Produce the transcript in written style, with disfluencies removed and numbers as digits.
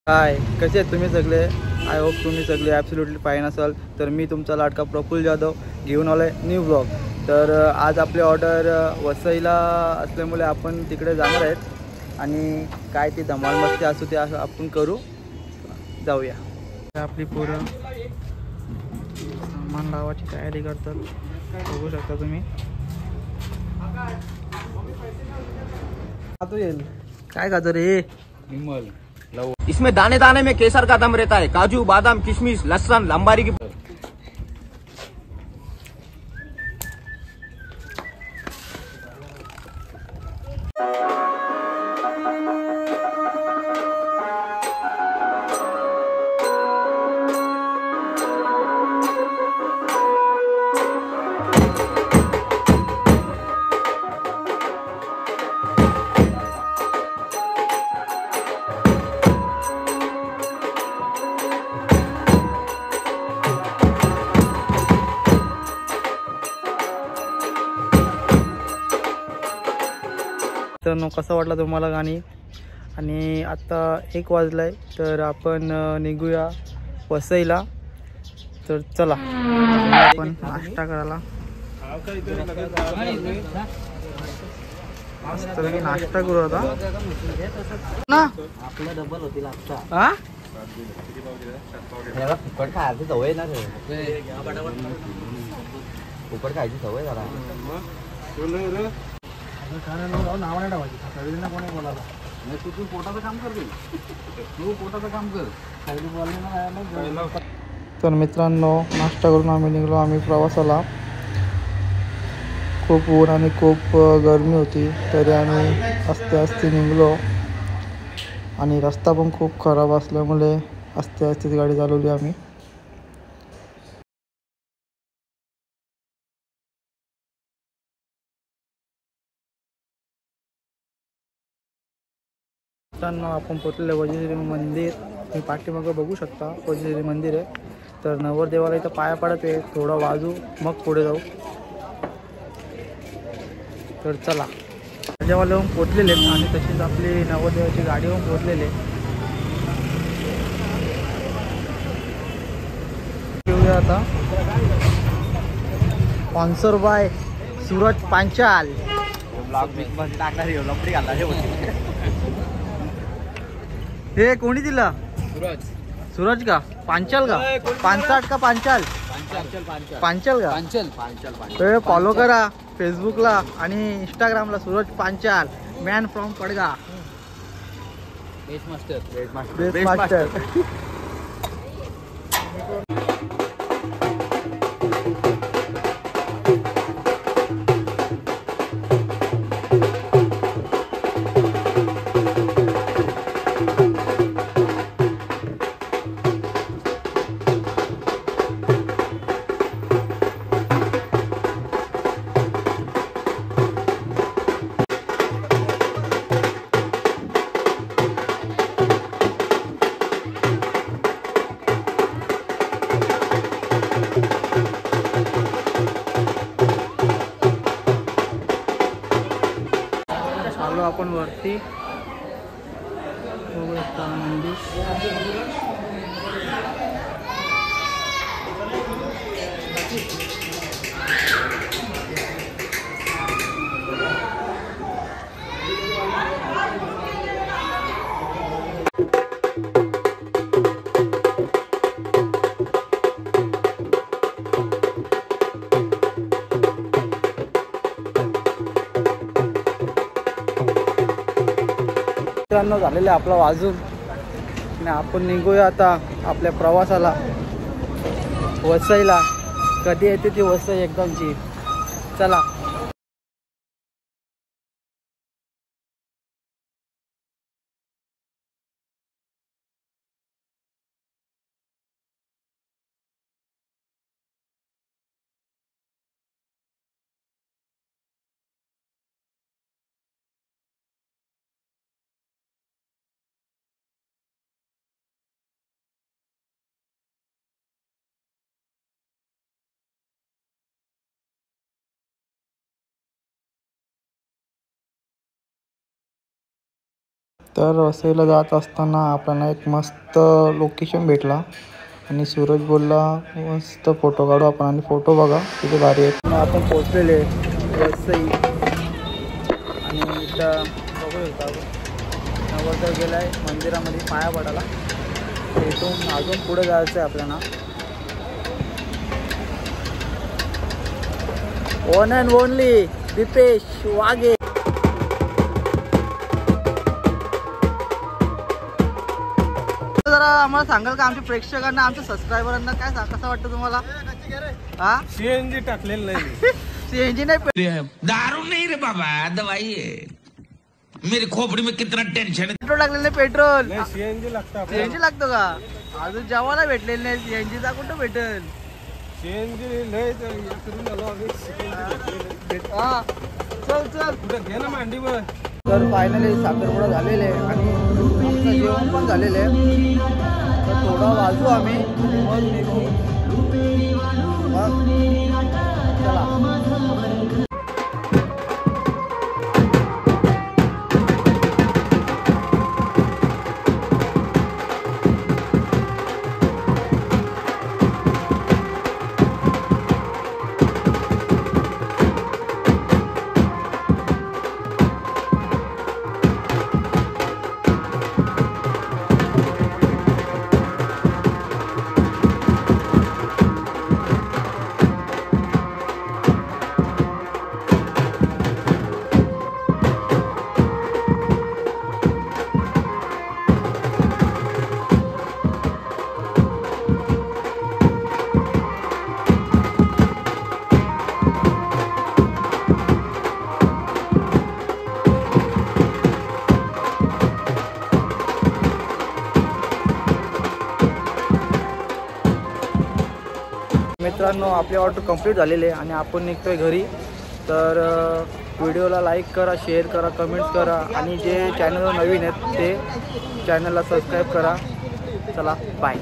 हाय, कसे आहेत तुम्ही सगळे? आय होप तुम्ही सगळे ॲब्सोल्युटली फाईन असाल. तर मी तुमचा लाडका प्रफुल्ल जाधव घेऊन आलो आहे न्यू ब्लॉग. तर आज आपली ऑर्डर वसईला असल्यामुळे आपण तिकडे जाणार आहेत आणि काय ती धमाल मस्ती असू ते असं आपण करू. जाऊया. आपली पोरं सामान लावायची तयारी करतात, बघू शकता तुम्ही. काय खातो रे? इसमें दाने दाने में केसर का दम रहता है। काजू बादाम किशमिश लहसुन लंबारी की तर कसा वाटला तुम्हाला गाणी? आणि आता 1 वाजला आहे, तर आपण निघूया वसईला. तर चला आपण नाश्ता करायला. मस्तपैकी नाश्ता करू आता ना. आपला डबल होतील आता. हा, याला फुकट खायची सवय ना रे. फुकट खायची सवय झाला. तू पोटाचं काम कर. तू पोटाचं काम कर. तर मित्रांनो, नाश्ता करून आम्ही निघलो. आम्ही प्रवासाला. खूप ऊन आणि खूप गरमी होती, तरी आम्ही आस्ते आस्ते निघलो. आणि रस्ता पण खूप खराब असल्यामुळे आस्ते आस्तेच गाडी चालवली आम्ही. मित्रांनो, आपण पोचलेलं वज्रश्री मंदिर. तुम्ही पाठीमागं बघू शकता, वज्रश्री मंदिर आहे. तर नवरदेवाला इथं पाया पडत आहे, थोडा वाजू मग पुढे जाऊ. तर चला, राजावाला येऊन पोचलेले आहेत आणि तशीच आपली नवरदेवाची गाडी येऊन पोचलेली आहे. घेऊया आता. Sponsor by Suraj Panchal. हे कोणी दिला? सूरज का पांचाल का? पांचाट का पांचाल? पांचाल का? फॉलो करा फेसबुकला आणि इंस्टाग्रामला. Suraj Panchal, man from Padgha, best master. आलो आपण वरती. बघू शकता मंदिर. मित्रांनो, झालेलं आहे आपला वाजून आणि आपण निघूया आता आपल्या प्रवासाला वसईला. कधी येते ती वसई एकदमची. चला. तर वसईला जात असताना आपल्याला एक मस्त लोकेशन भेटला आणि सूरज बोलला मस्त फोटो काढू आपण आणि फोटो बघा किती भारी आहेत. आपण पोचलेले वसई आणि इथं बघू शकता नवरदेव गेला आहे मंदिरामध्ये पाया पडायला. इथून अजून पुढे जायचं आहे आपल्याला. One and only Dipesh Waghe. जरा आम्हाला सांगाल का आमच्या प्रेक्षकांना आमच्या सबस्क्रायबरांना काय कसं वाटतं तुम्हाला? हा सीएनजी टाकलेलं नाही. सीएनजी नाही दारू नहीं रे बाबा दवाई है मेरी खोपड़ी में कितना टेंशन है. पेट्रोल टाकलेलं नाही. पेट्रोल सीएनजी लागतं. सीएनजी लागतो का? अजून जेवायला भेटलेलं नाही. सीएनजीचा कुठं भेटेल? सीएनजी लय करून आलो आम्ही. हा चल चल कुठं घे ना मांडीवर. तर फायनली साखरपुडा झालेले आहे आणि आमचं जेवण पण झालेलं आहे. तर थोडा वाजू आम्ही मग निघू. मग चला. मित्रांनो आपली ऑर्डर कंप्लीट झालेली आहे आणि आपण निघतोय घरी. तर व्हिडिओला लाईक करा, शेअर करा, कमेंट्स करा आणि जे चॅनलवर नवीन आहेत ते चॅनलला सबस्क्राईब करा. चला बाय.